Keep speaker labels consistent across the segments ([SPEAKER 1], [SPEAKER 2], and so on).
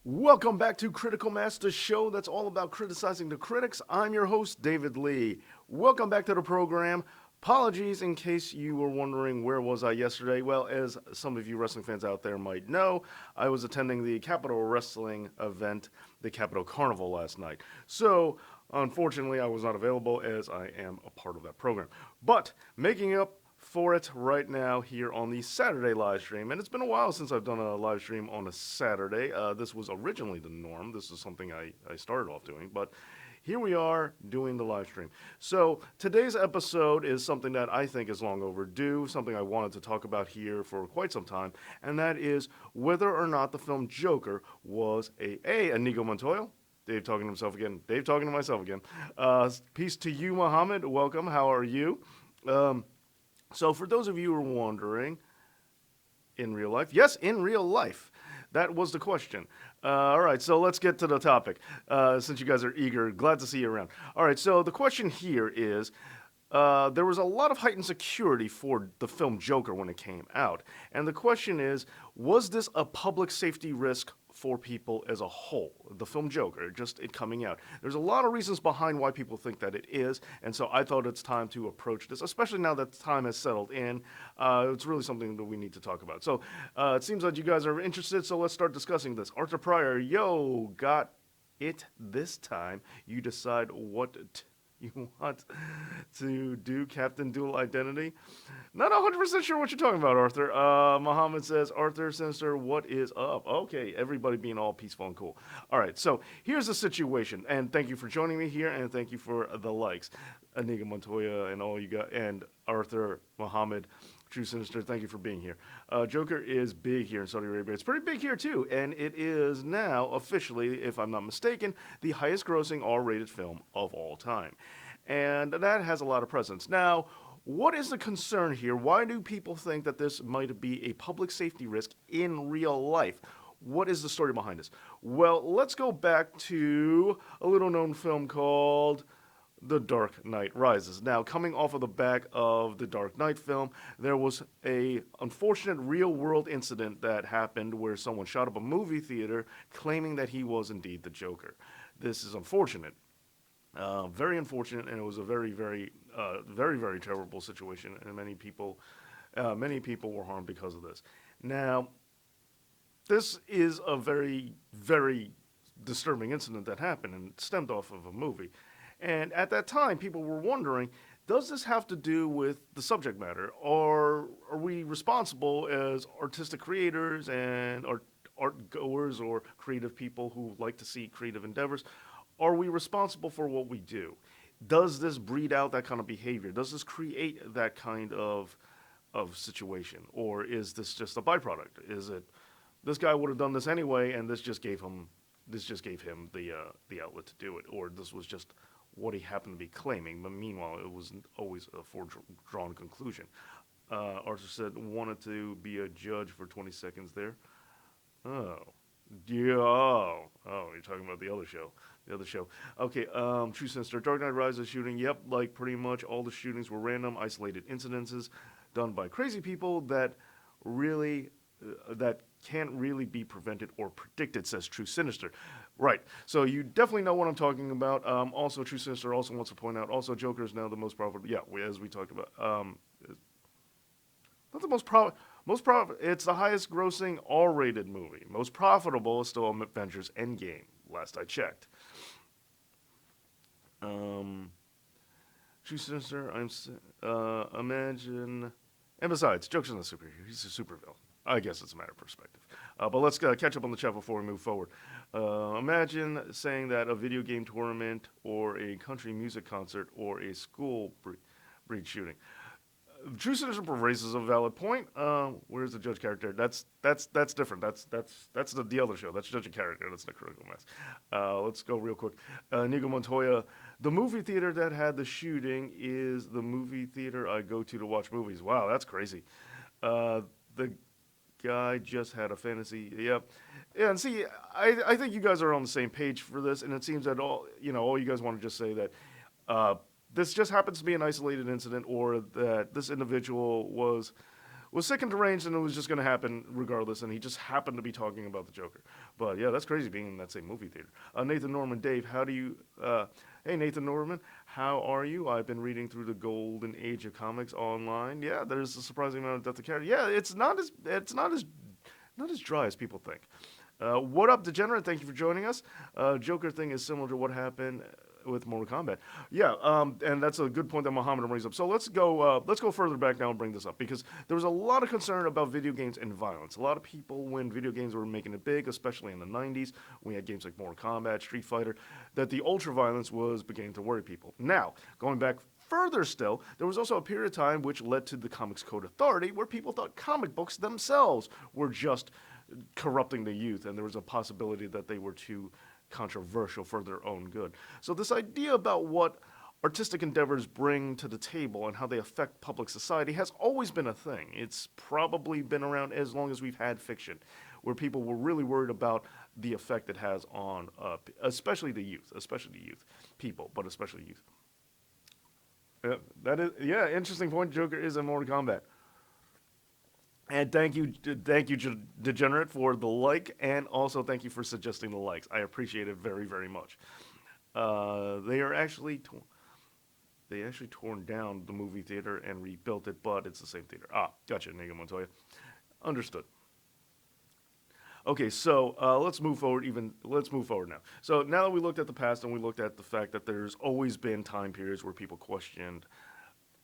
[SPEAKER 1] Welcome back to Critical Mass, the show that's all about criticizing the critics. I'm your host, David Lee. Welcome back to the program. Apologies in case you were wondering where was I yesterday. Well, as some of you wrestling fans out there might know, I was attending the Capital Wrestling event, the Capital Carnival last night. So, unfortunately, I was not available as I am a part of that program. But making up for it right now here on the Saturday live stream. And it's been a while since I've done a live stream on a Saturday. This was originally the norm. This is something I started off doing, but here we are doing the live stream. So today's episode is something that I think is long overdue, something I wanted to talk about here for quite some time, and that is whether or not the film Joker was Inigo Montoya. Dave talking to himself again. Dave talking to myself again. Peace to you, Muhammad. Welcome. How are you? So, for those of you who are wondering, in real life, yes, in real life, that was the question. All right, so let's get to the topic. Since you guys are eager, glad to see you around. All right, so the question here is there was a lot of heightened security for the film Joker when it came out. And the question is, was this a public safety risk for people as a whole? The film Joker, just it coming out. There's a lot of reasons behind why people think that it is. And so I thought it's time to approach this, especially now that time has settled in. It's really something that we need to talk about. So it seems like you guys are interested, so let's start discussing this. Arthur Pryor, yo, got it this time. You decide what you want to do, Captain Dual Identity. Not 100% sure what you're talking about, Arthur. Muhammad says, Arthur Sinister, what is up? Okay, everybody being all peaceful and cool. All right, so here's the situation, and thank you for joining me here, and thank you for the likes. Inigo Montoya and all you got, and Arthur, Muhammad, True Sinister, thank you for being here. Joker is big here in Saudi Arabia. It's pretty big here too, and it is now officially, if I'm not mistaken, the highest grossing R-rated film of all time. And that has a lot of presence. Now, what is the concern here? Why do people think that this might be a public safety risk in real life? What is the story behind this? Well, let's go back to a little known film called The Dark Knight Rises. Now, coming off of the back of the Dark Knight film, there was a unfortunate real-world incident that happened where someone shot up a movie theater claiming that he was indeed the Joker. This is unfortunate. Very unfortunate, and it was a very terrible situation, and many people were harmed because of this. Now, this is a very disturbing incident that happened and stemmed off of a movie. And at that time, people were wondering, does this have to do with the subject matter? Or are we responsible as artistic creators and art goers or creative people who like to see creative endeavors? Are we responsible for what we do? Does this breed out that kind of behavior? Does this create that kind of situation? Or is this just a byproduct? Is it this guy would have done this anyway, and this just gave him the outlet to do it, or this was just what he happened to be claiming. But meanwhile, it was always a foredrawn conclusion. Arthur said wanted to be a judge for 20 seconds there. Oh, yeah. Oh, you're talking about the other show. The other show. Okay, True Sinister. Dark Knight Rises shooting. Yep, like pretty much all the shootings were random, isolated incidences done by crazy people that really that can't really be prevented or predicted, says True Sinister. Right. So you definitely know what I'm talking about. Also, True Sinister also wants to point out, also Joker is now the most profitable. Yeah, as we talked about. Not the it's the highest grossing R-rated movie. Most profitable is still Avengers Endgame, last I checked. True Sinister, imagine. And besides, Joker's not a superhero. He's a supervillain. I guess it's a matter of perspective. But let's catch up on the chat before we move forward. Imagine saying that a video game tournament or a country music concert or a school breed shooting. True Sinister raises a valid point. Where's the judge character? That's different. That's the other show. That's Judge a Character. That's the Critical Mass. Let's go real quick. Inigo Montoya. The movie theater that had the shooting is the movie theater I go to watch movies. Wow, that's crazy. The guy just had a fantasy. Yep. Yeah, and see, I think you guys are on the same page for this, and it seems that all you guys want to just say that this just happens to be an isolated incident, or that this individual was was sick and deranged, and it was just going to happen regardless. And he just happened to be talking about the Joker. But yeah, that's crazy being in that same movie theater. Nathan Norman, Dave, how do you? Hey, Nathan Norman, how are you? I've been reading through the golden age of comics online. Yeah, there's a surprising amount of depth of character. Yeah, it's not as dry as people think. What up, Degenerate? Thank you for joining us. Joker thing is similar to what happened with Mortal Kombat. Yeah, and that's a good point that Muhammad brings up. So let's go further back now and bring this up because there was a lot of concern about video games and violence. A lot of people, when video games were making it big, especially in the 90s, we had games like Mortal Kombat, Street Fighter, that the ultra violence was beginning to worry people. Now, going back further still, there was also a period of time which led to the Comics Code Authority where people thought comic books themselves were just corrupting the youth, and there was a possibility that they were too controversial for their own good. So this idea about what artistic endeavors bring to the table and how they affect public society has always been a thing. It's probably been around as long as we've had fiction, where people were really worried about the effect it has on especially the youth, people, but especially youth. Interesting point. Joker is in Mortal Kombat. And thank you, Degenerate, for the like, and also thank you for suggesting the likes. I appreciate it very, very much. They actually torn down the movie theater and rebuilt it, but it's the same theater. Gotcha, Inigo Montoya. Understood. Okay, so let's move forward. Let's move forward now. So now that we looked at the past and we looked at the fact that there's always been time periods where people questioned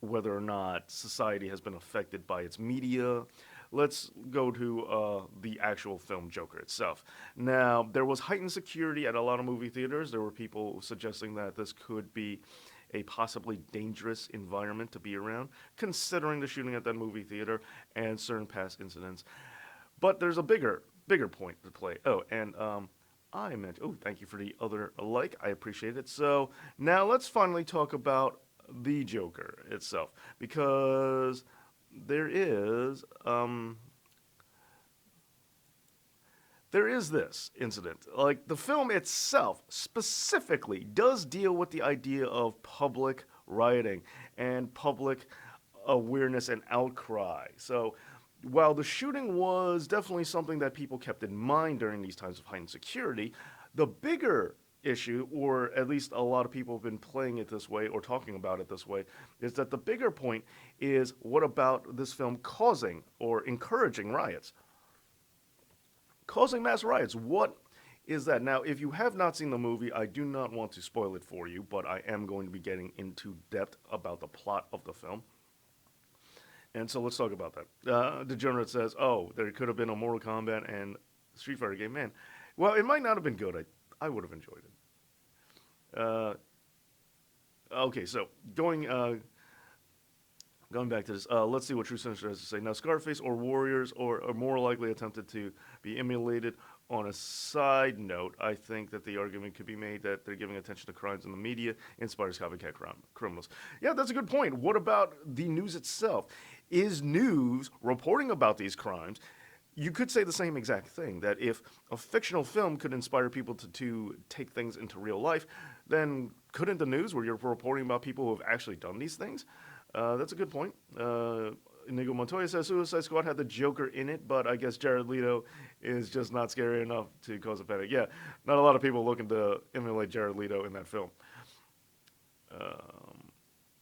[SPEAKER 1] whether or not society has been affected by its media. Let's go to the actual film Joker itself. Now, there was heightened security at a lot of movie theaters. There were people suggesting that this could be a possibly dangerous environment to be around, considering the shooting at that movie theater and certain past incidents. But there's a bigger point to play. Thank you for the other like. I appreciate it. So now let's finally talk about the Joker itself, because there is this incident. Like, the film itself specifically does deal with the idea of public rioting and public awareness and outcry. So while the shooting was definitely something that people kept in mind during these times of heightened security, the bigger issue, or at least a lot of people have been playing it this way or talking about it this way, is that the bigger point is, what about this film causing or encouraging riots? Causing mass riots. What is that? Now, if you have not seen the movie, I do not want to spoil it for you, but I am going to be getting into depth about the plot of the film. And so let's talk about that. Degenerate says, there could have been a Mortal Kombat and Street Fighter game. Man, well, it might not have been good. I would have enjoyed it. Okay, so going back to this, let's see what True Sinister has to say. Now, Scarface or Warriors are more likely attempted to be emulated. On a side note, I think that the argument could be made that they're giving attention to crimes in the media inspires copycat criminals. Yeah, that's a good point. What about the news itself? Is news reporting about these crimes? You could say the same exact thing, that if a fictional film could inspire people to take things into real life, then couldn't the news, where you're reporting about people who have actually done these things? That's a good point. Inigo Montoya says Suicide Squad had the Joker in it, but I guess Jared Leto is just not scary enough to cause a panic. Yeah, not a lot of people looking to emulate Jared Leto in that film.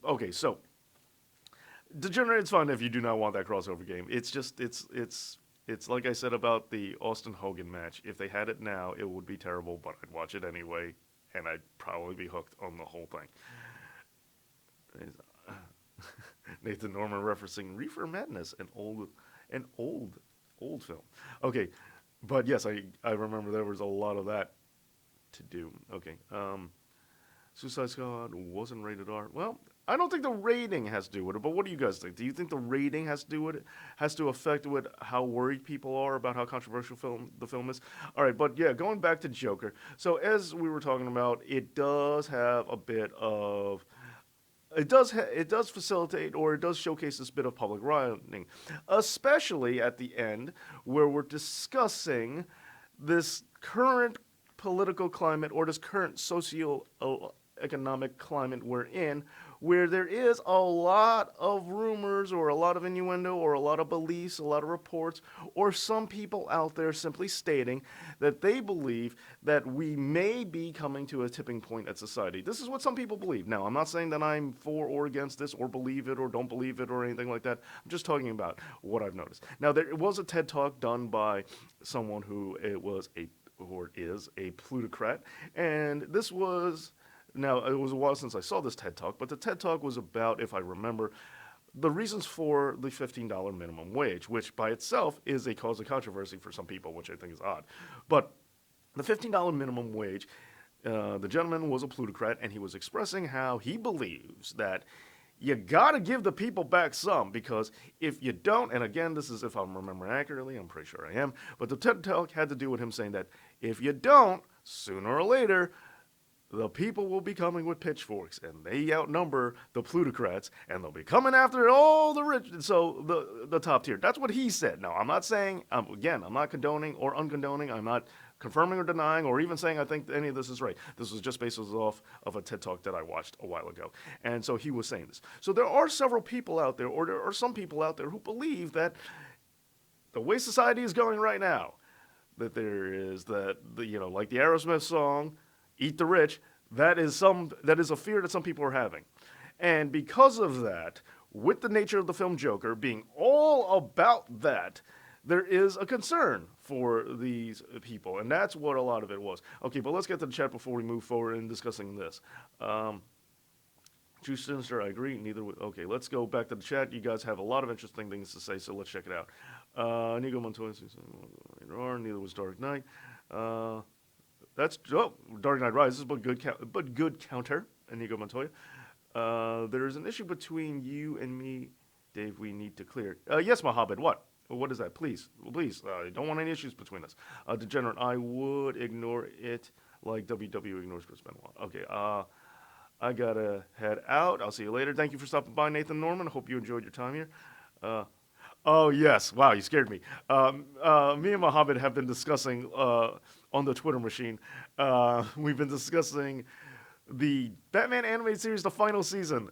[SPEAKER 1] Okay, so Degenerate, it's fine if you do not want that crossover game. It's like I said about the Austin Hogan match. If they had it now, it would be terrible, but I'd watch it anyway, and I'd probably be hooked on the whole thing. Nathan Norman referencing Reefer Madness, an old film. Okay, but yes, I remember there was a lot of that to do. Okay, Suicide Squad wasn't rated R. Well, I don't think the rating has to do with it, but what do you guys think? Do you think the rating has to do with it, has to affect with how worried people are about how controversial the film is? All right, but yeah, going back to Joker. So as we were talking about, it does have a bit of, it does facilitate, or it does showcase this bit of public rioting, especially at the end where we're discussing this current political climate, or this current socio-economic climate we're in, where there is a lot of rumors or a lot of innuendo or a lot of beliefs, a lot of reports, or some people out there simply stating that they believe that we may be coming to a tipping point at society. This is what some people believe. Now, I'm not saying that I'm for or against this or believe it or don't believe it or anything like that. I'm just talking about what I've noticed. Now, there was a TED Talk done by someone who it was a or is a plutocrat, and this was now, it was a while since I saw this TED Talk, but the TED Talk was about, if I remember, the reasons for the $15 minimum wage, which by itself is a cause of controversy for some people, which I think is odd. But the $15 minimum wage, the gentleman was a plutocrat, and he was expressing how he believes that you gotta give the people back some, because if you don't, and again, this is if I'm remembering accurately, I'm pretty sure I am, but the TED Talk had to do with him saying that if you don't, sooner or later, the people will be coming with pitchforks, and they outnumber the plutocrats, and they'll be coming after all the rich, so the top tier. That's what he said. Now, I'm not saying, again, I'm not condoning or uncondoning. I'm not confirming or denying or even saying I think any of this is right. This was just based off of a TED Talk that I watched a while ago. And so he was saying this. So there are several people out there, or there are some people out there who believe that the way society is going right now, that there is that, like the Aerosmith song, Eat the Rich, that is a fear that some people are having. And because of that, with the nature of the film Joker being all about that, there is a concern for these people, and that's what a lot of it was. Okay, but let's get to the chat before we move forward in discussing this. True Sinister, I agree. Okay, let's go back to the chat. You guys have a lot of interesting things to say, so let's check it out. Nico Montoya, neither was Dark Knight. Dark Knight Rises, but good counter, Inigo Montoya. There's an issue between you and me, Dave. We need to clear. Yes, Mohammed. What is that? Please. I don't want any issues between us. Degenerate. I would ignore it like WW ignores Chris Benoit. Okay. I gotta head out. I'll see you later. Thank you for stopping by, Nathan Norman. I hope you enjoyed your time here. Oh, yes. Wow, you scared me. Me and Mohammed have been discussing on the Twitter machine. We've been discussing the Batman animated series, the final season.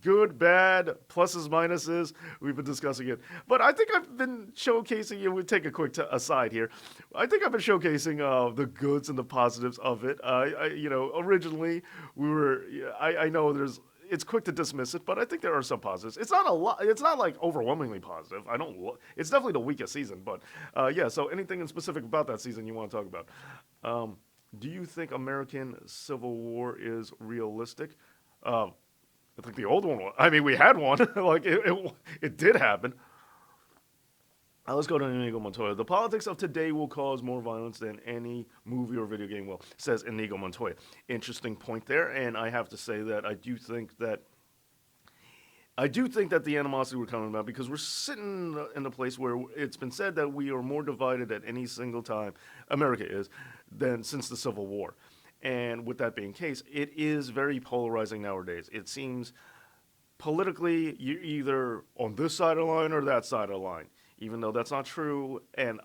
[SPEAKER 1] Good, bad, pluses, minuses. We've been discussing it. But I think I've been showcasing, we'll take a quick aside here. I think I've been showcasing the goods and the positives of it. Originally, I know it's quick to dismiss it, but I think there are some positives. It's not a lot. It's not like overwhelmingly positive. It's definitely the weakest season, but yeah. So anything in specific about that season you want to talk about? Do you think American Civil War is realistic? I think the old one was. I mean, we had one. Like it did happen. Let's go to Inigo Montoya. The politics of today will cause more violence than any movie or video game will, says Inigo Montoya. Interesting point there, and I have to say that I do think that the animosity we're coming about, because we're sitting in a place where it's been said that we are more divided at any single time, America is, than since the Civil War. And with that being the case, it is very polarizing nowadays. It seems politically you're either on this side of the line or that side of the line, even though that's not true. And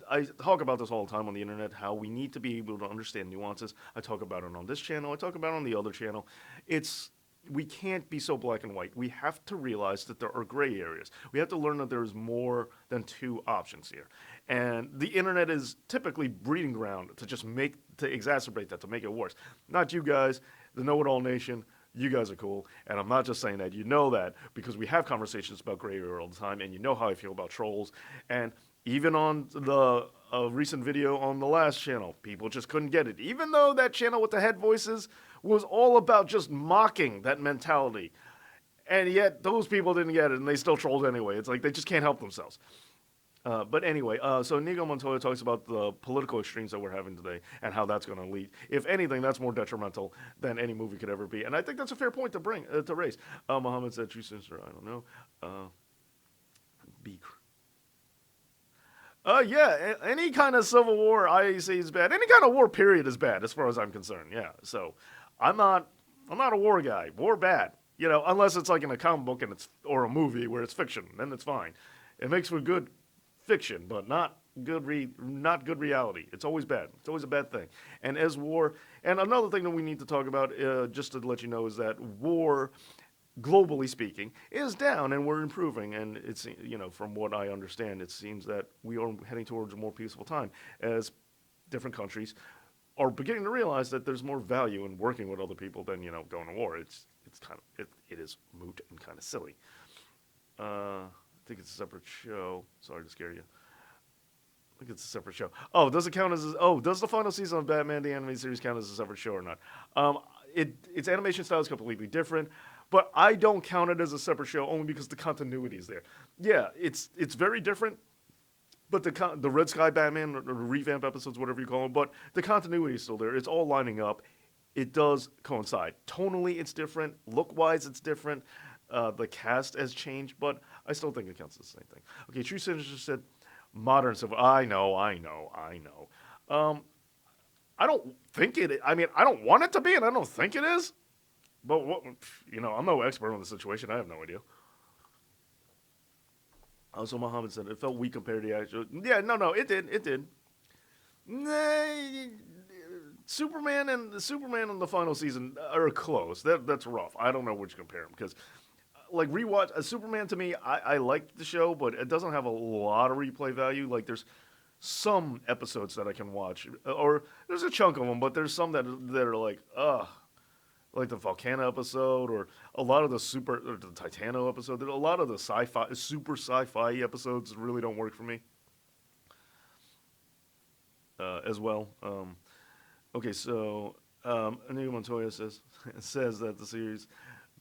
[SPEAKER 1] I talk about this all the time on the internet, how we need to be able to understand nuances. I talk about it on this channel. I talk about it on the other channel. We can't be so black and white. We have to realize that there are gray areas. We have to learn that there's more than two options here. And the internet is typically breeding ground to exacerbate that, to make it worse. Not you guys, the know-it-all nation. You guys are cool. And I'm not just saying that. You know that because we have conversations about gray area all the time, and you know how I feel about trolls. And even on the recent video on the last channel, people just couldn't get it. Even though that channel with the head voices was all about just mocking that mentality. And yet those people didn't get it, and they still trolled anyway. It's like they just can't help themselves. But anyway, so Inigo Montoya talks about the political extremes that we're having today and how that's going to lead. If anything, that's more detrimental than any movie could ever be. And I think that's a fair point to raise. Muhammad said, true sister, I don't know. Yeah, any kind of civil war I say is bad. Any kind of war period is bad as far as I'm concerned. Yeah, so I'm not a war guy. War bad. Unless it's like in a comic book or a movie where it's fiction, then it's fine. It makes for good fiction, but not not good reality. It's always bad. It's always a bad thing. And as war, and another thing that we need to talk about, just to let you know, is that war, globally speaking, is down and we're improving. And it's, from what I understand, it seems that we are heading towards a more peaceful time as different countries are beginning to realize that there's more value in working with other people than going to war. It's kind of it is moot and kind of silly. I think it's a separate show. Sorry to scare you. I think it's a separate show. Oh, does it count as? Oh, does the final season of Batman the animated series count as a separate show or not? Its animation style is completely different, but I don't count it as a separate show only because the continuity is there. Yeah, it's very different, but the Red Sky Batman or revamp episodes, whatever you call them, but the continuity is still there. It's all lining up. It does coincide. Tonally, it's different. Look-wise, it's different. The cast has changed, but I still think it counts as the same thing. Okay, True Sinister said modern civil. I know. I don't think it. I mean, I don't want it to be, and I don't think it is. But what, I'm no expert on the situation. I have no idea. Also, Muhammad said it felt weak compared to the actual. Yeah, no, it did. It did. Nah, Superman and the final season are close. That's rough. I don't know which to compare them because, like, rewatch Superman to me, I like the show, but it doesn't have a lot of replay value. Like, there's some episodes that I can watch, or there's a chunk of them, but there's some that are like, ugh, like the Volcano episode, or a lot of the or the Titano episode. A lot of the super sci-fi episodes really don't work for me as well. Okay, so Inigo Montoya says that the series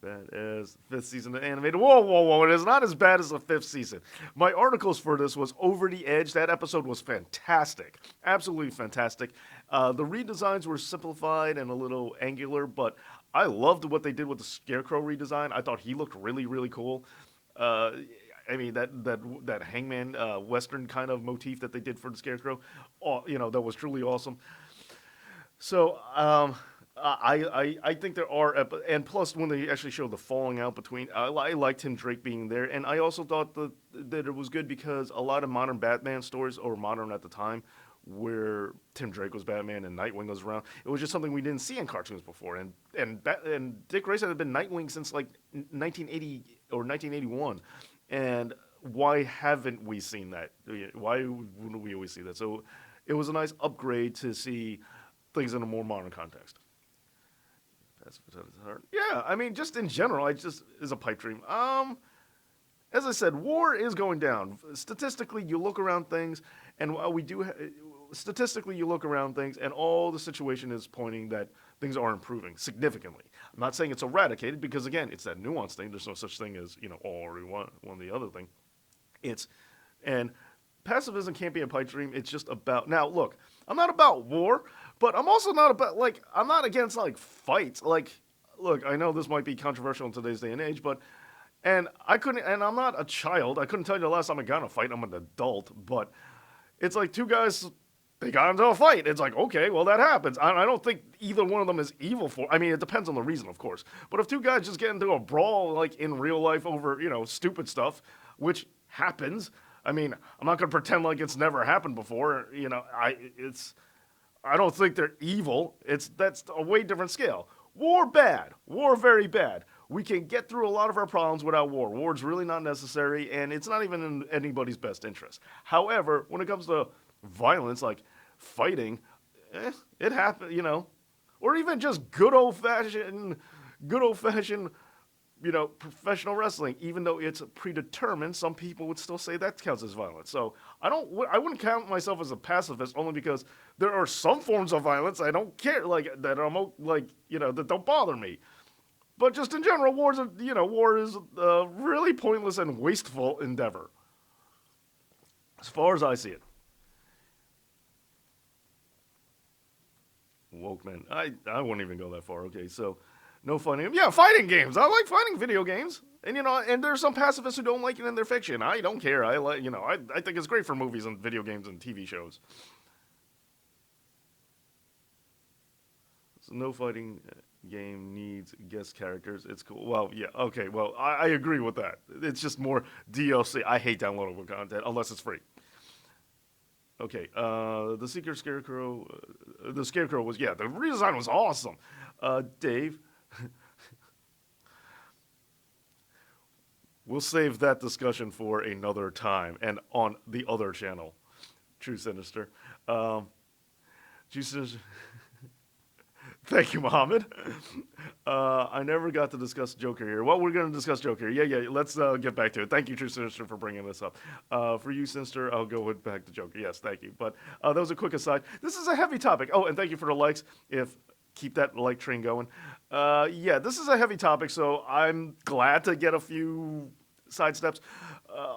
[SPEAKER 1] bad as fifth season of animated. Whoa! It is not as bad as the fifth season. My articles for this was Over the Edge. That episode was fantastic, absolutely fantastic. The redesigns were simplified and a little angular, but I loved what they did with the Scarecrow redesign. I thought he looked really, really cool. I mean that Hangman Western kind of motif that they did for the Scarecrow, that was truly awesome. So I think there are, and plus when they actually showed the falling out between, I liked Tim Drake being there, and I also thought that it was good because a lot of modern Batman stories, or modern at the time, where Tim Drake was Batman and Nightwing was around, it was just something we didn't see in cartoons before, and Dick Grayson had been Nightwing since like 1980 or 1981, and why haven't we seen that? Why wouldn't we always see that? So it was a nice upgrade to see things in a more modern context. Yeah, I mean, just in general, I just is a pipe dream. As I said, war is going down. Statistically, you look around things, and statistically, you look around things, and all the situation is pointing that things are improving significantly. I'm not saying it's eradicated because, again, it's that nuance thing. There's no such thing as all or one the other thing. And pacifism can't be a pipe dream. It's just about now. Look, I'm not about war, but I'm also not about I'm not against fights. Look, I know this might be controversial in today's day and age, but and I'm not a child. I couldn't tell you the last time I got in a fight. I'm an adult, but it's like two guys. They got into a fight. It's like, okay, well, that happens. I don't think either one of them is evil I mean, it depends on the reason, of course. But if two guys just get into a brawl, in real life over, stupid stuff, which happens, I mean, I'm not going to pretend like it's never happened before. I don't think they're evil. That's a way different scale. War, bad. War, very bad. We can get through a lot of our problems without war. War's really not necessary, and it's not even in anybody's best interest. However, when it comes to violence, like fighting, it happens, or even just good old fashioned, professional wrestling. Even though it's predetermined, some people would still say that counts as violence. So I wouldn't count myself as a pacifist only because there are some forms of violence I don't care, that don't bother me. But just in general, war is a really pointless and wasteful endeavor, as far as I see it. Woke man. I wouldn't even go that far. Okay, so no fighting. Yeah, fighting games. I like fighting video games. And and there's some pacifists who don't like it in their fiction. I don't care. I think it's great for movies and video games and TV shows. So no fighting game needs guest characters. It's cool. Well, yeah, okay. Well, I agree with that. It's just more DLC. I hate downloadable content unless it's free. Okay, the Secret Scarecrow, the Scarecrow was, yeah, the redesign was awesome. Dave, we'll save that discussion for another time and on the other channel, True Sinister. Um, True Sinister. Thank you, Mohammed. I never got to discuss Joker here. Well, we're going to discuss Joker. Yeah, yeah. Let's get back to it. Thank you, True Sinister, for bringing this up. For you, Sinister, I'll go with back to Joker. Yes, thank you. But that was a quick aside. This is a heavy topic. Oh, and thank you for the likes. If keep that like train going. Yeah, this is a heavy topic, so I'm glad to get a few sidesteps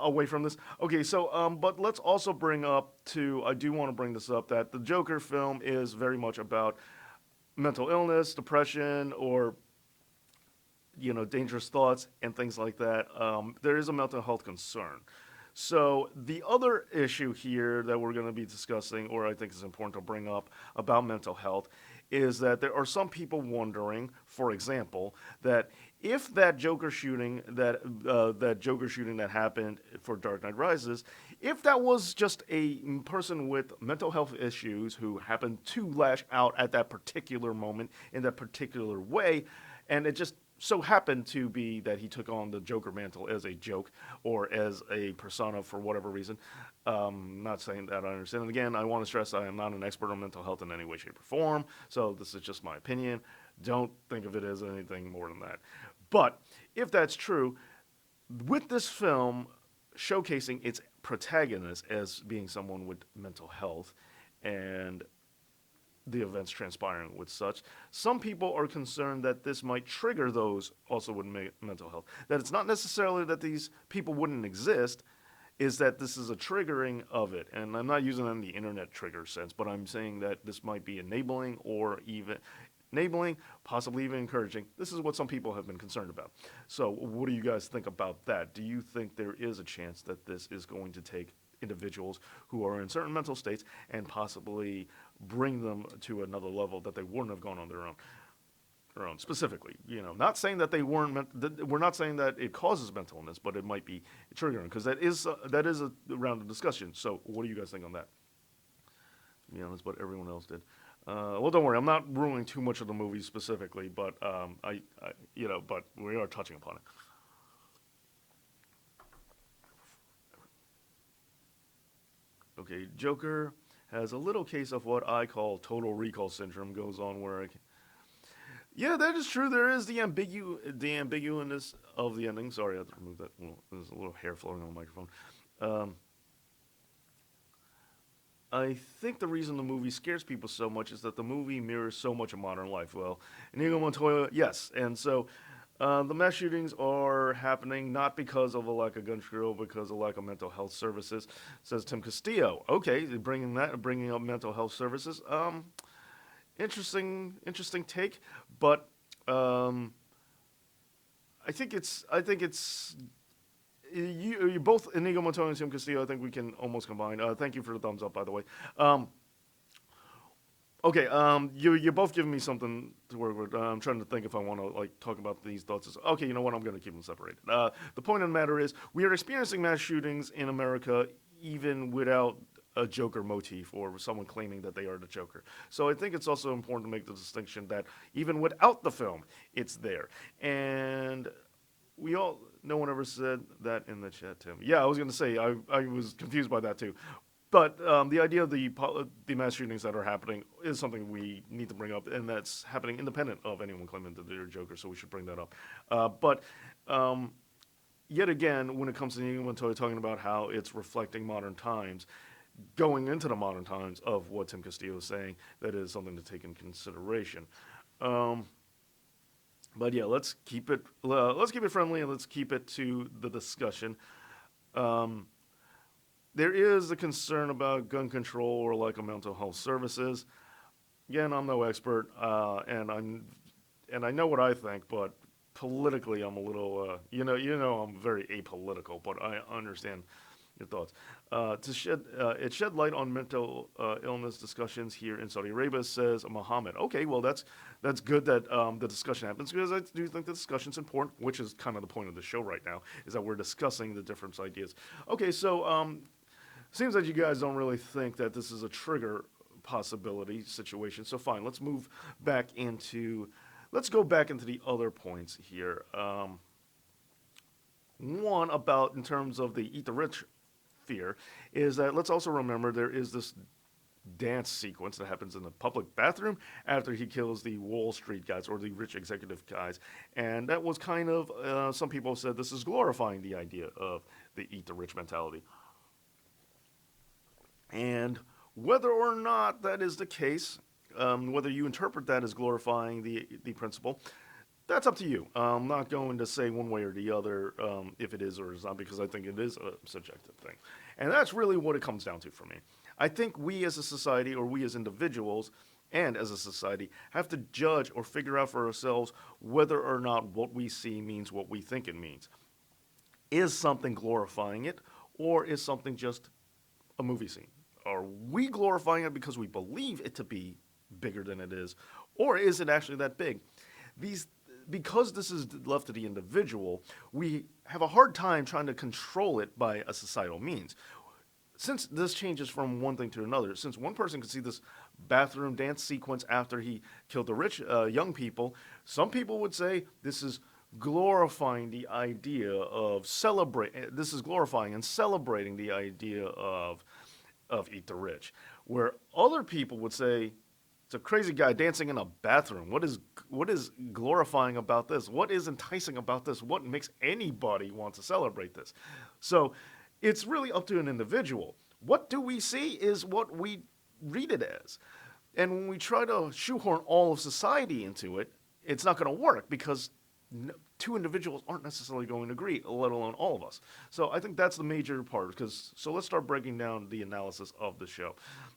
[SPEAKER 1] away from this. Okay, so but let's also bring up too. I do want to bring this up that the Joker film is very much about mental illness, depression, or dangerous thoughts and things like that. There is a mental health concern. So the other issue here that we're going to be discussing, or I think is important to bring up about mental health, is that there are some people wondering, for example, that if that Joker shooting that happened for Dark Knight Rises, if that was just a person with mental health issues who happened to lash out at that particular moment in that particular way, and it just so happened to be that he took on the Joker mantle as a joke or as a persona for whatever reason. Not saying that I understand. And again, I want to stress I am not an expert on mental health in any way, shape, or form. So this is just my opinion. Don't think of it as anything more than that. But if that's true, with this film showcasing its protagonist as being someone with mental health and the events transpiring with such. Some people are concerned that this might trigger those also with mental health. That it's not necessarily that these people wouldn't exist, is that this is a triggering of it. And I'm not using it in the internet trigger sense, but I'm saying that this might be enabling or even enabling, possibly even encouraging. This is what some people have been concerned about. So, what do you guys think about that? Do you think there is a chance that this is going to take individuals who are in certain mental states and possibly bring them to another level that they wouldn't have gone on their own? Specifically, not saying that they weren't. We're not saying that it causes mental illness, but it might be triggering because that is a round of discussion. So, what do you guys think on that? To be honest, but everyone else did. Well, don't worry, I'm not ruining too much of the movie specifically, but but we are touching upon it. Okay, Joker has a little case of what I call total recall syndrome. Goes on where yeah, that is true. There is the ambiguousness of the ending. Sorry, I have to remove that. There's a little hair flowing on the microphone. Um, I think the reason the movie scares people so much is that the movie mirrors so much of modern life. Well, Inigo Montoya, yes, and so the mass shootings are happening not because of a lack of gun control, because of lack of mental health services, says Tim Castillo. Okay, bringing up mental health services. Interesting take, but um, I think it's you both Inigo Montoya and Tim Castillo. I think we can almost combine. Thank you for the thumbs up, by the way. Um, okay, you both giving me something to work with. I'm trying to think if I want to like talk about these thoughts. Okay, you know what? I'm going to keep them separated. The point of the matter is, we are experiencing mass shootings in America even without a Joker motif or someone claiming that they are the Joker. So I think it's also important to make the distinction that even without the film, it's there. And no one ever said that in the chat, Tim. Yeah, I was going to say, I was confused by that too. But the idea of the mass shootings that are happening is something we need to bring up, and that's happening independent of anyone claiming that they're Joker, so we should bring that up. But yet again, when it comes to Inigo Montoya talking about how it's reflecting modern times, going into the modern times of what Tim Castillo is saying, that is something to take in consideration. Um, but yeah, let's keep it friendly and let's keep it to the discussion. Um, there is a concern about gun control or like a mental health services. Again, I'm no expert, and I know what I think, but politically, I'm a little, I'm very apolitical, but I understand your thoughts. It shed light on mental illness discussions here in Saudi Arabia, says Mohammed. Okay, well that's good that the discussion happens because I do think the discussion's important, which is kind of the point of the show right now, is that we're discussing the different ideas. Okay, so Seems like you guys don't really think that this is a trigger possibility situation. So fine, let's go back into the other points here. One about in terms of the eat the rich fear is that let's also remember there is this dance sequence that happens in the public bathroom after he kills the Wall Street guys or the rich executive guys. And that was kind of, some people said this is glorifying the idea of the eat the rich mentality. And whether or not that is the case, whether you interpret that as glorifying the principle, that's up to you. I'm not going to say one way or the other if it is or is not because I think it is a subjective thing. And that's really what it comes down to for me. I think we as a society or we as individuals and as a society have to judge or figure out for ourselves whether or not what we see means what we think it means. Is something glorifying it or is something just a movie scene? Are we glorifying it because we believe it to be bigger than it is, or is it actually that big? Because this is left to the individual, we have a hard time trying to control it by a societal means. Since this changes from one thing to another, since one person could see this bathroom dance sequence after he killed the rich young people, some people would say this is glorifying the idea of this is glorifying and celebrating the idea of eat the rich, where other people would say it's a crazy guy dancing in a bathroom. What is glorifying about this? What is enticing about this? What makes anybody want to celebrate this? So it's really up to an individual. What do we see is what we read it as. And when we try to shoehorn all of society into it, it's not going to work because two individuals aren't necessarily going to agree, let alone all of us. So I think that's the major part. So let's start breaking down the analysis of the show,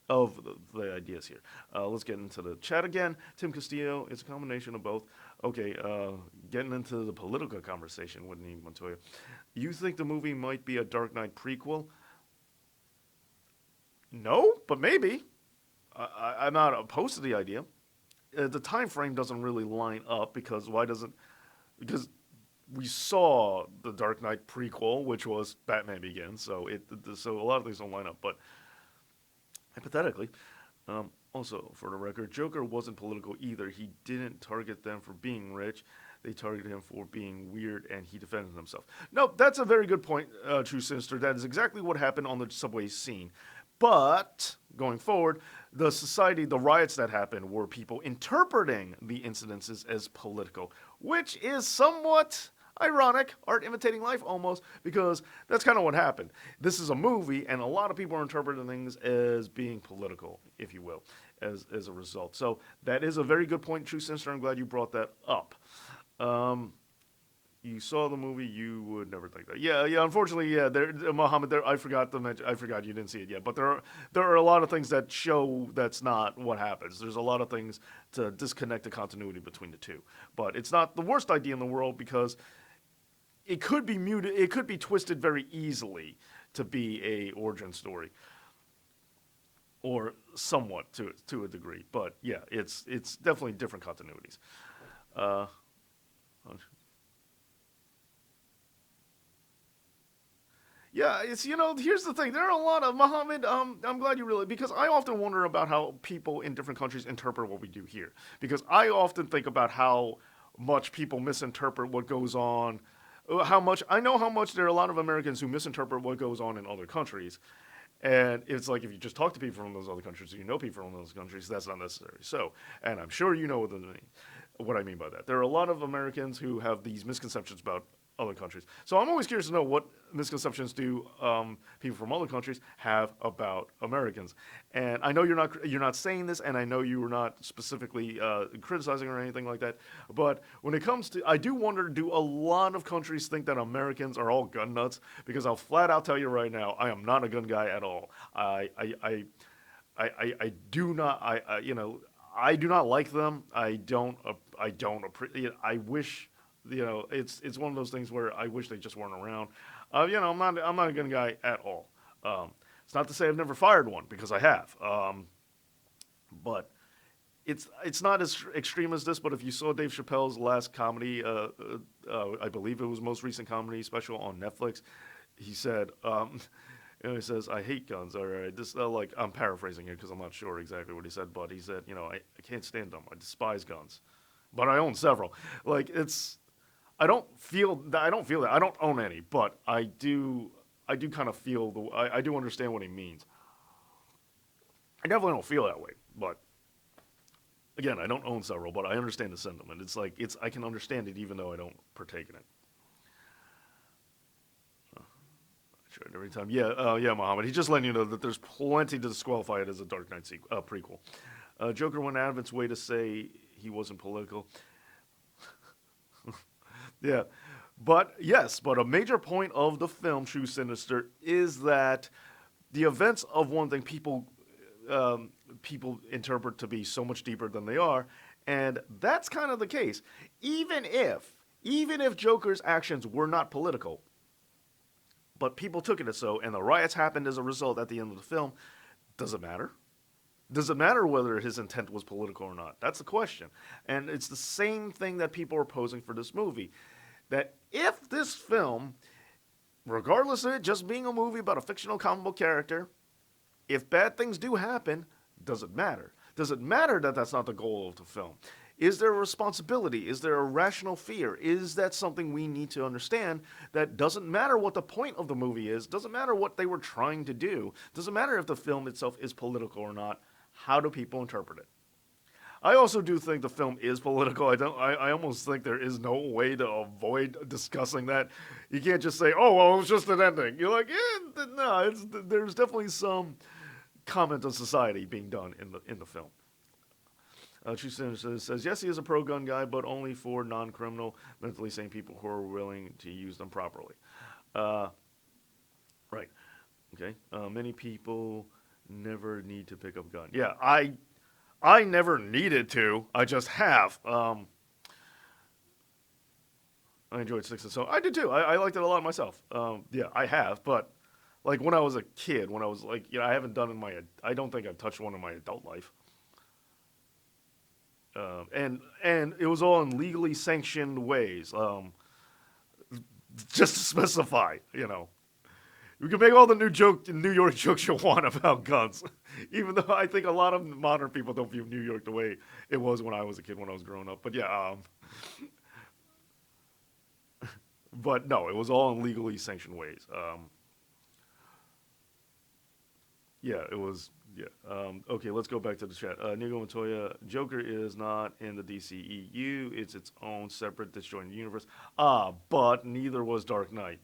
[SPEAKER 1] of the ideas here. Let's get into the chat again. Tim Castillo, it's a combination of both. Okay, getting into the political conversation, Whitney Montoya. You think the movie might be a Dark Knight prequel? No, but maybe. I'm not opposed to the idea. The time frame doesn't really line up because because we saw the Dark Knight prequel, which was Batman Begins, so a lot of things don't line up. But hypothetically, also for the record, Joker wasn't political either. He didn't target them for being rich; they targeted him for being weird, and he defended himself. No, that's a very good point, True Sinister. That is exactly what happened on the subway scene. But going forward, the riots that happened were people interpreting the incidences as political, which is somewhat ironic, art imitating life almost, because that's kind of what happened. This is a movie, and a lot of people are interpreting things as being political, if you will, as a result. So that is a very good point, True Sinister. I'm glad you brought that up. You saw the movie, you would never think that. Yeah. Unfortunately, yeah. Muhammad, I forgot to mention. I forgot you didn't see it yet. But there are a lot of things that show that's not what happens. There's a lot of things to disconnect the continuity between the two. But it's not the worst idea in the world because it could be muted. It could be twisted very easily to be a origin story, or somewhat to a degree. But yeah, it's definitely different continuities. Uh, Yeah, here's the thing. There are a lot of Muhammad. I'm glad you really because I often wonder about how people in different countries interpret what we do here. Because I often think about how much people misinterpret what goes on. How much there are a lot of Americans who misinterpret what goes on in other countries, and it's like if you just talk to people from those other countries, you know people from those countries, that's not necessary. So, and I'm sure you know what I mean by that. There are a lot of Americans who have these misconceptions about other countries. So I'm always curious to know what misconceptions do people from other countries have about Americans. And I know you're not saying this, and I know you were not specifically criticizing or anything like that. But when it comes to, I do wonder, do a lot of countries think that Americans are all gun nuts? Because I'll flat out tell you right now, I am not a gun guy at all. I do not. I do not like them. I don't. I wish. It's one of those things where I wish they just weren't around. I'm not a gun guy at all. It's not to say I've never fired one because I have. But it's not as extreme as this. But if you saw Dave Chappelle's last comedy, I believe it was most recent comedy special on Netflix, he said He says, "I hate guns." All right, this like I'm paraphrasing it because I'm not sure exactly what he said, but he said, I can't stand them. I despise guns, but I own several. Like it's, I don't feel that. I don't own any, but I do kind of feel I do understand what he means. I definitely don't feel that way, but again, I don't own several, but I understand the sentiment. It's like I can understand it even though I don't partake in it. Tried every time. Yeah, yeah, Muhammad. He's just letting you know that there's plenty to disqualify it as a Dark Knight prequel. Joker went out of its way to say he wasn't political. Yeah, but a major point of the film True Sinister is that the events of one thing people interpret to be so much deeper than they are, and that's kind of the case. Even if Joker's actions were not political, but people took it as so, and the riots happened as a result at the end of the film. Does it matter? Does it matter whether his intent was political or not? That's the question. And it's the same thing that people are posing for this movie. That if this film, regardless of it just being a movie about a fictional comic book character, if bad things do happen, does it matter? Does it matter that that's not the goal of the film? Is there a responsibility? Is there a rational fear? Is that something we need to understand that doesn't matter what the point of the movie is, doesn't matter what they were trying to do, doesn't matter if the film itself is political or not, how do people interpret it? I also do think the film is political. I almost think there is no way to avoid discussing that. You can't just say, "Oh, well, it was just an ending." You're like, no, there's definitely some comment on society being done in the film. True Senator says, yes, he is a pro-gun guy, but only for non-criminal, mentally sane people who are willing to use them properly. Uh, right. Okay. Many people never need to pick up a gun. Yeah, I never needed to. I just have. I enjoyed Six and so I did too. I liked it a lot myself. Yeah, I have, but like when I was a kid, when I was like, I haven't done I don't think I've touched one in my adult life. And it was all in legally sanctioned ways. Just to specify, you can make all the New York jokes you want about guns, even though I think a lot of modern people don't view New York the way it was when I was a kid, when I was growing up. But yeah, but no, it was all in legally sanctioned ways. Yeah, it was. Yeah. Okay, let's go back to the chat. Nigo Montoya, Joker is not in the DCEU. It's its own separate disjointed universe. But neither was Dark Knight.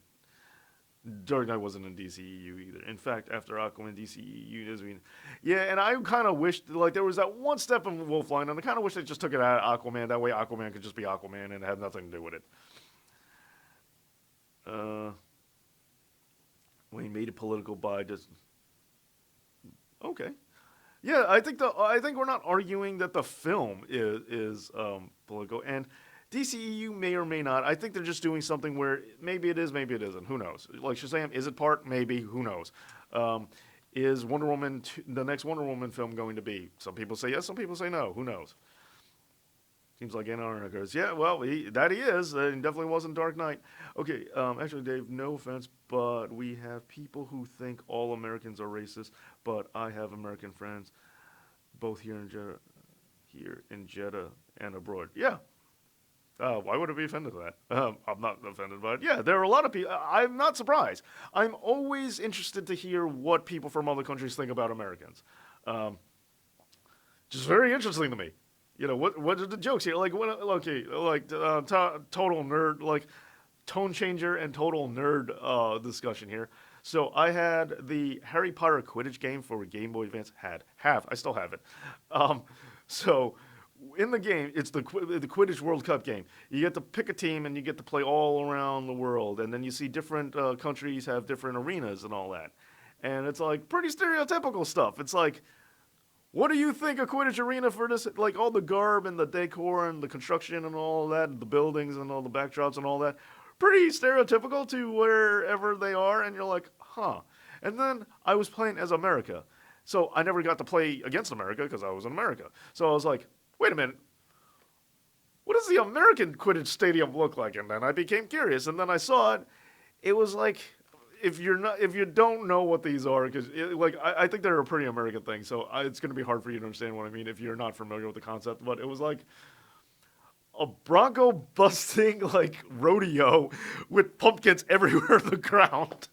[SPEAKER 1] Dark Knight wasn't in DCEU either. In fact, after Aquaman, DCEU is being, yeah, and I kind of wished like there was that one step in Wolfline, and I kind of wish they just took it out of Aquaman. That way, Aquaman could just be Aquaman and it had nothing to do with it. When he made it political by just okay. Yeah, I think we're not arguing that the film is political, and DCEU may or may not. I think they're just doing something where maybe it is, maybe it isn't. Who knows? Like Shazam, is it part? Maybe. Who knows? Is Wonder Woman the next Wonder Woman film going to be? Some people say yes, some people say no. Who knows? Seems like Anna goes, yeah, well, he is. He definitely wasn't Dark Knight. Okay, actually, Dave, no offense, but we have people who think all Americans are racist, but I have American friends, both here in Jeddah and abroad. Yeah. Why would I be offended by that? I'm not offended by it. Yeah, there are a lot of people. I'm not surprised. I'm always interested to hear what people from other countries think about Americans. Just very interesting to me. What are the jokes here? Like, total nerd, like, tone changer and total nerd discussion here. So I had the Harry Potter Quidditch game for Game Boy Advance. I still have it. So in the game, it's the Quidditch World Cup game. You get to pick a team and you get to play all around the world, and then you see different countries have different arenas and all that, and it's like pretty stereotypical stuff. It's like, what do you think a Quidditch arena for this? Like all the garb and the decor and the construction and all that, and the buildings and all the backdrops and all that, pretty stereotypical to wherever they are. And you're like, huh. And then I was playing as America, so I never got to play against America because I was in America. So I was like, wait a minute, what does the American Quidditch stadium look like? And then I became curious, and then I saw it. It was like if you don't know what these are, because like I think they're a pretty American thing, so it's going to be hard for you to understand what I mean if you're not familiar with the concept. But it was like a bronco busting like rodeo with pumpkins everywhere on the ground.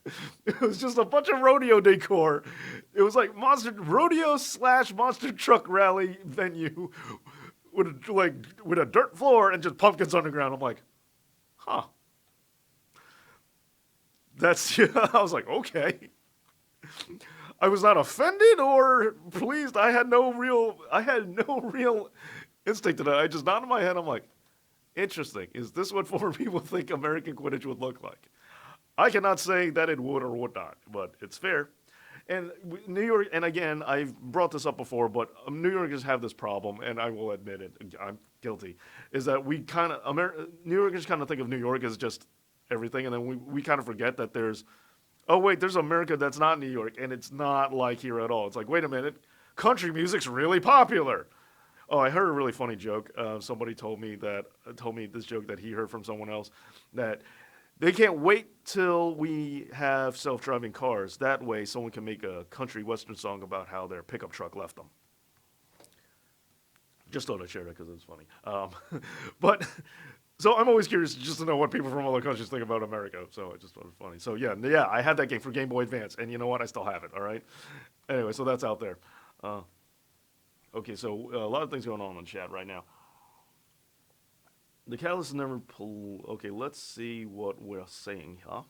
[SPEAKER 1] It was just a bunch of rodeo decor. It was like monster rodeo slash monster truck rally venue with a dirt floor and just pumpkins on the ground. I'm like, huh. That's I was like, okay. I was not offended or pleased. I had no real instinct to that. I just nodded my head. I'm like, interesting. Is this what former people think American Quidditch would look like? I cannot say that it would or would not, but it's fair. And New York, and again, I've brought this up before, but New Yorkers have this problem, and I will admit it, I'm guilty, is that New Yorkers kind of think of New York as just everything, and then we kind of forget that oh wait, there's America that's not New York, and it's not like here at all. It's like, wait a minute, country music's really popular. Oh, I heard a really funny joke. Somebody told me this joke that he heard from someone else, that they can't wait till we have self-driving cars. That way, someone can make a country western song about how their pickup truck left them. Just thought I'd share that because it's funny. But so I'm always curious just to know what people from other countries think about America. So I just thought it was funny. So yeah, I had that game for Game Boy Advance, and you know what? I still have it. All right. Anyway, so that's out there. Okay, so a lot of things going on in chat right now. The catalyst never pull. Okay, let's see what we're saying, huh?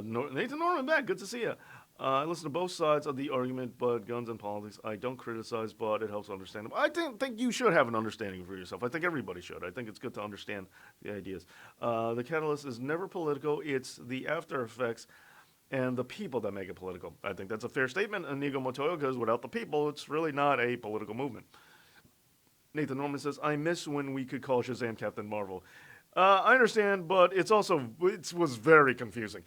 [SPEAKER 1] Nathan Norman back. Good to see you. I listen to both sides of the argument, but guns and politics, I don't criticize, but it helps understand them. I think you should have an understanding for yourself. I think everybody should. I think it's good to understand the ideas. The catalyst is never political. It's the after effects and the people that make it political. I think that's a fair statement, Inigo Montoya, because without the people, it's really not a political movement. Nathan Norman says, I miss when we could call Shazam Captain Marvel. I understand, but it was very confusing.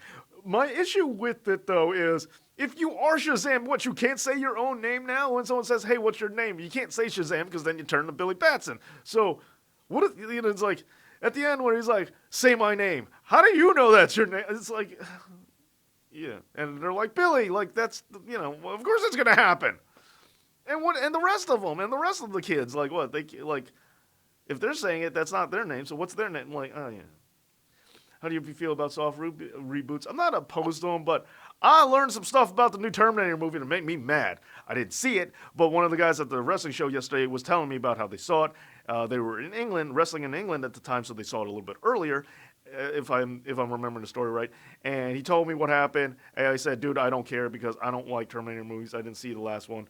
[SPEAKER 1] My issue with it, though, is if you are Shazam, you can't say your own name now? When someone says, hey, what's your name? You can't say Shazam because then you turn to Billy Batson. So, it's like, at the end where he's like, say my name. How do you know that's your name? It's like, yeah. And they're like, Billy, like, that's, well, of course it's going to happen. And the rest of them, and the rest of the kids, like, what? If they're saying it, that's not their name, so what's their name? I'm like, oh, yeah. How do you feel about soft reboots? I'm not opposed to them, but I learned some stuff about the new Terminator movie that made me mad. I didn't see it, but one of the guys at the wrestling show yesterday was telling me about how they saw it. They were in England, wrestling in England at the time, so they saw it a little bit earlier, if I'm remembering the story right. And he told me what happened, and I said, dude, I don't care because I don't like Terminator movies. I didn't see the last one.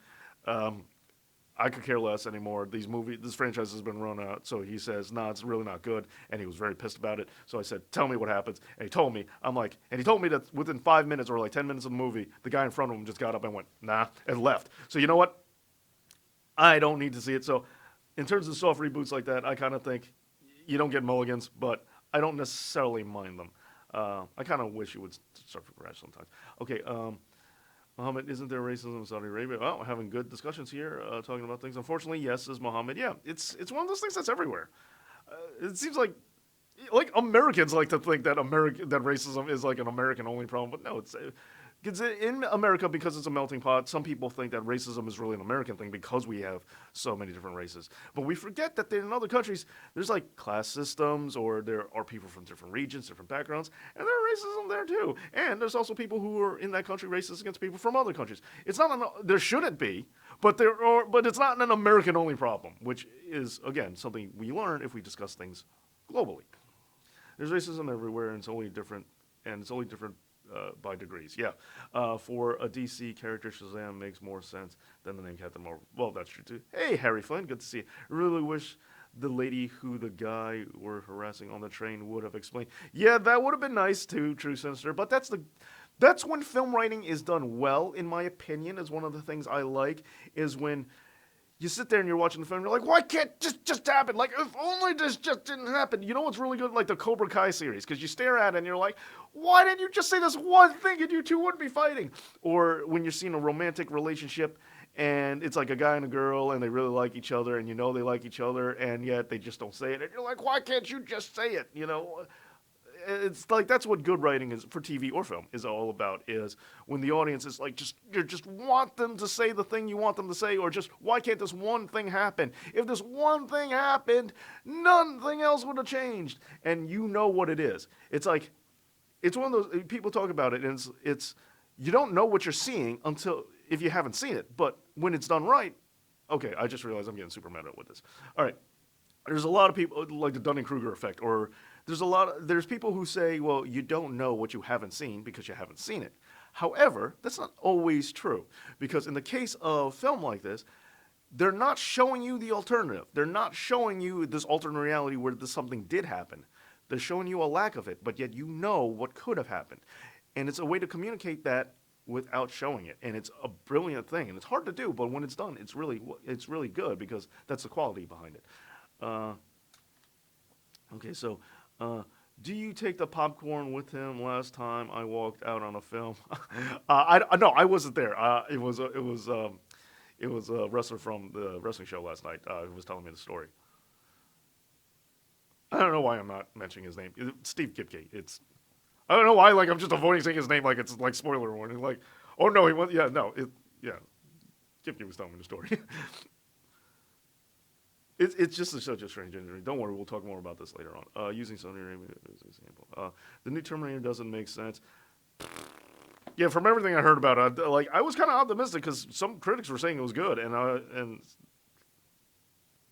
[SPEAKER 1] I could care less anymore. This franchise has been run out. So he says, nah, it's really not good. And he was very pissed about it. So I said, tell me what happens. And he told me, and he told me that within 5 minutes or like 10 minutes of the movie, the guy in front of him just got up and went, nah, and left. So you know what? I don't need to see it. So in terms of soft reboots like that, I kind of think you don't get mulligans, but I don't necessarily mind them. I kind of wish you would start from scratch sometimes. Okay, Muhammad, isn't there racism in Saudi Arabia? Well, we're having good discussions here, talking about things. Unfortunately, yes, says Muhammad. Yeah, it's one of those things that's everywhere. It seems like Americans like to think that that racism is like an American only problem, but no, it's in America because it's a melting pot. Some people think that racism is really an American thing because we have so many different races. But we forget that in other countries, there's like class systems, or there are people from different regions, different backgrounds, and there's racism there too. And there's also people who are in that country racist against people from other countries. There shouldn't be, but it's not an American-only problem, which is, again, something we learn if we discuss things globally. There's racism everywhere, and it's only different by degrees. Yeah. For a DC character, Shazam makes more sense than the name Captain Marvel. Well, that's true too. Hey, Harry Flynn, good to see you. Really wish the lady who the guy were harassing on the train would have explained. Yeah, that would have been nice too, True Sinister. But that's when film writing is done well, in my opinion, is one of the things I like, is when you sit there and you're watching the film, and you're like, why can't this just happen? Like, if only this just didn't happen. You know what's really good? Like the Cobra Kai series, because you stare at it and you're like, why didn't you just say this one thing and you two wouldn't be fighting? Or when you're seeing a romantic relationship and it's like a guy and a girl and they really like each other and you know they like each other and yet they just don't say it. And you're like, why can't you just say it? it's like that's what good writing is for TV or film is all about. Is when the audience is like you just want them to say the thing you want them to say, or just why can't this one thing happen? If this one thing happened, nothing else would have changed, and you know what it is. It's like it's one of those people talk about it, and it's you don't know what you're seeing until if you haven't seen it. But when it's done right, okay, I just realized I'm getting super meta with this. All right, there's a lot of people like the Dunning-Kruger effect, or there's people who say, well, you don't know what you haven't seen because you haven't seen it. However, that's not always true because in the case of film like this, they're not showing you the alternative. They're not showing you this alternate reality where something did happen. They're showing you a lack of it, but yet you know what could have happened. And it's a way to communicate that without showing it. And it's a brilliant thing. And it's hard to do, but when it's done, it's really good because that's the quality behind it. Okay, so do you take the popcorn with him? Last time I walked out on a film, no, I wasn't there. It was a wrestler from the wrestling show last night who was telling me the story. I don't know why I'm not mentioning his name. It's Steve Kipke. I don't know why. Like I'm just avoiding saying his name. Like it's like spoiler warning. Like oh no, he was. Yeah, no. Kipke was telling me the story. It's just such a strange injury. Don't worry, we'll talk more about this later on. Using Saudi Arabia as an example, the new Terminator doesn't make sense. Yeah, from everything I heard about it, I was kind of optimistic because some critics were saying it was good, and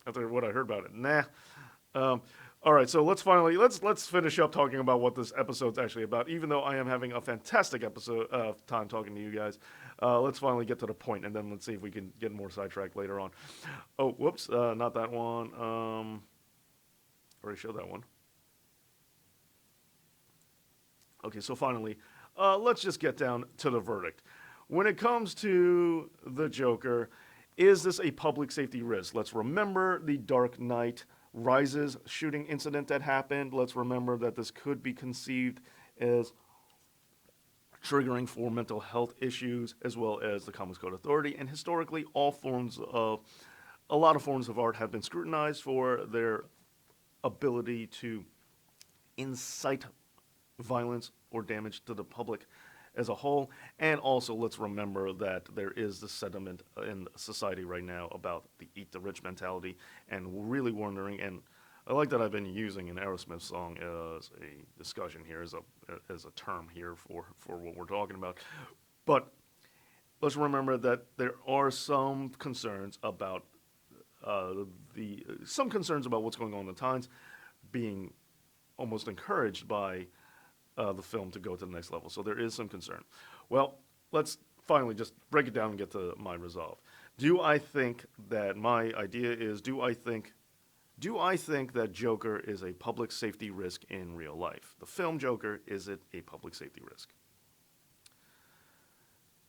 [SPEAKER 1] after what I heard about it, nah. All right, so let's finish up talking about what this episode's actually about. Even though I am having a fantastic episode time talking to you guys, let's finally get to the point, and then let's see if we can get more sidetracked later on. Oh, whoops, not that one. Already showed that one. Okay, so finally, let's just get down to the verdict. When it comes to the Joker, is this a public safety risk? Let's remember the Dark Knight Rises shooting incident that happened. Let's remember that this could be conceived as triggering for mental health issues as well as the Comics Code Authority. And historically, a lot of forms of art have been scrutinized for their ability to incite violence or damage to the public as a whole. And also, let's remember that there is the sentiment in society right now about the eat the rich mentality, and really wondering, and I like that I've been using an Aerosmith song as a discussion here, as a term here for what we're talking about. But let's remember that there are some concerns about what's going on in the times being almost encouraged by the film to go to the next level. So there is some concern. Well, let's finally just break it down and get to my resolve. Do I think that Joker is a public safety risk in real life? The film Joker, is it a public safety risk?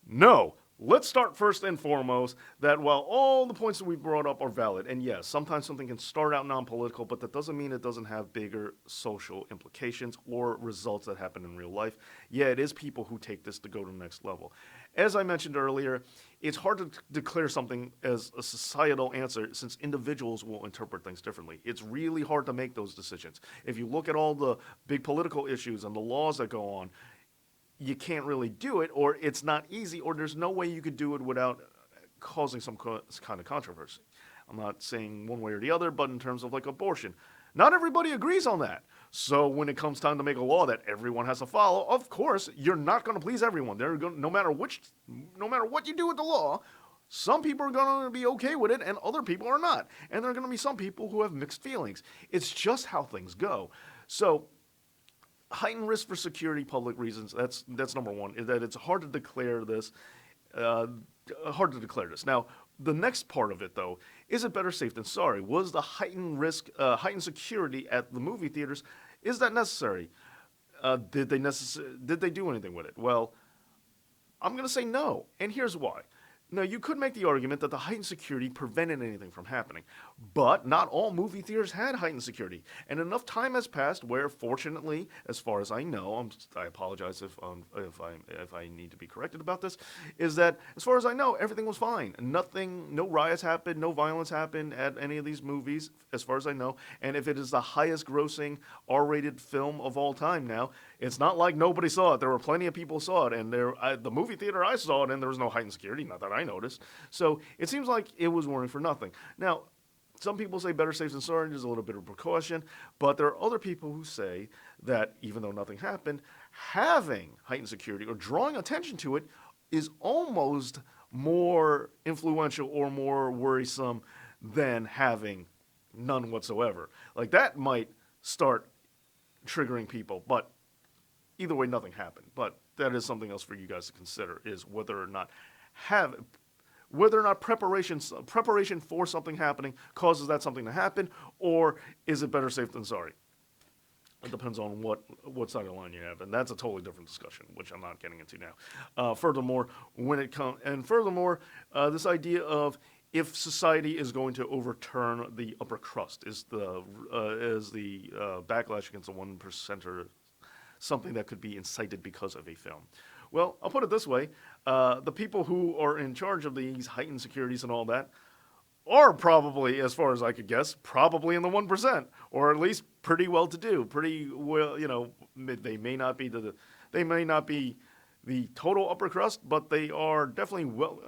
[SPEAKER 1] No. Let's start first and foremost that while all the points that we brought up are valid, and yes, sometimes something can start out non-political, but that doesn't mean it doesn't have bigger social implications or results that happen in real life. Yeah, it is people who take this to go to the next level. As I mentioned earlier, it's hard to declare something as a societal answer since individuals will interpret things differently. It's really hard to make those decisions. If you look at all the big political issues and the laws that go on, you can't really do it, or it's not easy, or there's no way you could do it without causing some kind of controversy. I'm not saying one way or the other, but in terms of like abortion, not everybody agrees on that. So when it comes time to make a law that everyone has to follow, of course, you're not going to please everyone. No matter what you do with the law, some people are going to be okay with it, and other people are not. And there are going to be some people who have mixed feelings. It's just how things go. So heightened risk for security, public reasons. That's number one. Is that it's hard to declare this. Now, the next part of it, though, is it better safe than sorry? Was the heightened risk, heightened security at the movie theaters, is that necessary? Did they do anything with it? Well, I'm going to say no, and here's why. Now, you could make the argument that the heightened security prevented anything from happening. But not all movie theaters had heightened security, and enough time has passed where, fortunately, as far as I know, I apologize if I need to be corrected about this, is that as far as I know, everything was fine. Nothing, no riots happened, no violence happened at any of these movies, as far as I know. And if it is the highest-grossing R-rated film of all time now, it's not like nobody saw it. There were plenty of people who saw it, and the movie theater I saw it in, there was no heightened security, not that I noticed. So it seems like it was worrying for nothing. Now, some people say better safe than sorry, there's a little bit of precaution, but there are other people who say that even though nothing happened, having heightened security or drawing attention to it is almost more influential or more worrisome than having none whatsoever. Like that might start triggering people, but either way, nothing happened. But that is something else for you guys to consider: is have whether or not preparation for something happening causes that something to happen, or is it better safe than sorry? It depends on what side of the line you have, and that's a totally different discussion, which I'm not getting into now. Furthermore, this idea of if society is going to overturn the upper crust, is the backlash against the 1%er something that could be incited because of a film? Well, I'll put it this way. The people who are in charge of these heightened securities and all that are probably, as far as I could guess, probably in the 1%, or at least pretty well to do. Pretty well, they may not be the total upper crust, but they are definitely well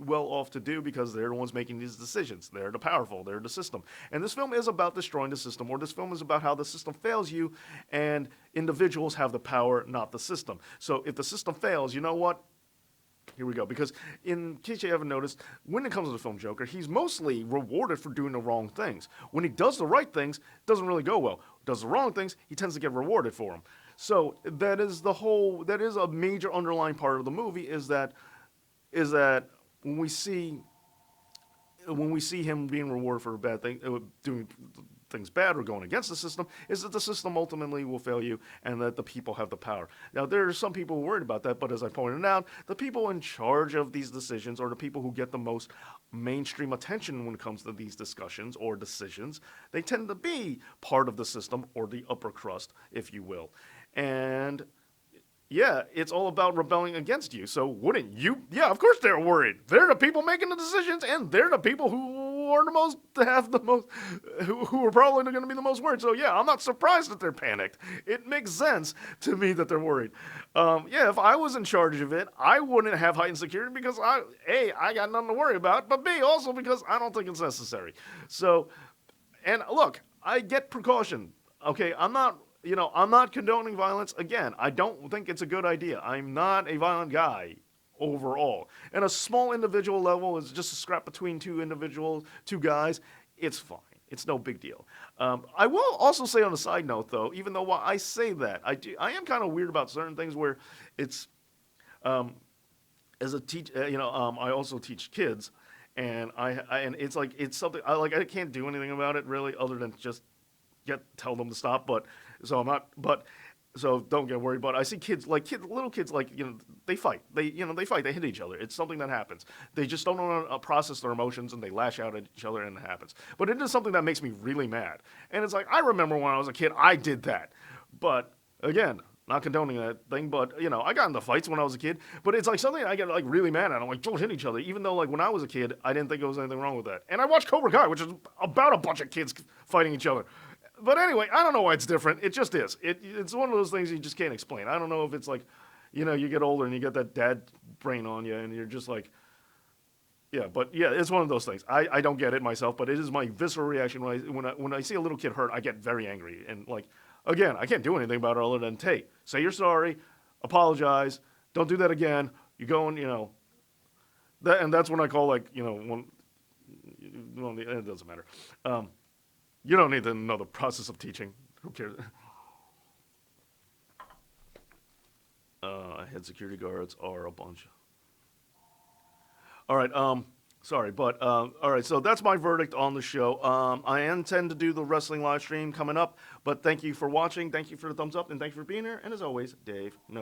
[SPEAKER 1] off to do, because they're the ones making these decisions. They're the powerful. They're the system. And this film is about destroying the system, or this film is about how the system fails you, and individuals have the power, not the system. So if the system fails, you know what? Here we go. Because in case you haven't noticed, when it comes to the film Joker, he's mostly rewarded for doing the wrong things. When he does the right things, it doesn't really go well. Does the wrong things, he tends to get rewarded for them. So that is a major underlying part of the movie, is that when we see him being rewarded for a bad thing, doing things bad or going against the system, is that the system ultimately will fail you, and that the people have the power. Now, there are some people worried about that, but as I pointed out, the people in charge of these decisions, or the people who get the most mainstream attention when it comes to these discussions or decisions, they tend to be part of the system, or the upper crust, if you will. And yeah, it's all about rebelling against you. So wouldn't you? Yeah, of course they're worried. They're the people making the decisions, and they're the people who are who are probably going to be the most worried. So yeah, I'm not surprised that they're panicked. It makes sense to me that they're worried. Yeah, if I was in charge of it, I wouldn't have heightened security, because I got nothing to worry about, but B, also because I don't think it's necessary. So, and look, I get precaution. Okay, I'm not condoning violence. Again, I don't think it's a good idea. I'm not a violent guy overall. And a small individual level is just a scrap between two guys. It's fine. It's no big deal. I will also say on a side note, though, even though while I say that, I am kind of weird about certain things where it's, as a I also teach kids, and and it's something I can't do anything about it really, other than just tell them to stop. So don't get worried. But I see little kids, they fight. They hit each other. It's something that happens. They just don't know how to process their emotions, and they lash out at each other, and it happens. But it is something that makes me really mad. And it's like, I remember when I was a kid, I did that. But again, not condoning that thing, but I got into fights when I was a kid. But it's like something I get really mad at. I'm like, don't hit each other. Even though when I was a kid, I didn't think there was anything wrong with that. And I watched Cobra Kai, which is about a bunch of kids fighting each other. But anyway, I don't know why it's different. It just is. It's one of those things you just can't explain. I don't know if it's like, you get older and you get that dad brain on you, and you're just like, yeah. But yeah, it's one of those things. I don't get it myself, but it is my visceral reaction when I see a little kid hurt. I get very angry, and again, I can't do anything about it other than, hey, say you're sorry, apologize, don't do that again. You go and and that's when I call it doesn't matter. You don't need to know the process of teaching. Who cares? Head security guards are a bunch. All right. Sorry, but all right. So that's my verdict on the show. I intend to do the wrestling live stream coming up, but thank you for watching. Thank you for the thumbs up, and thank you for being here. And as always, Dave.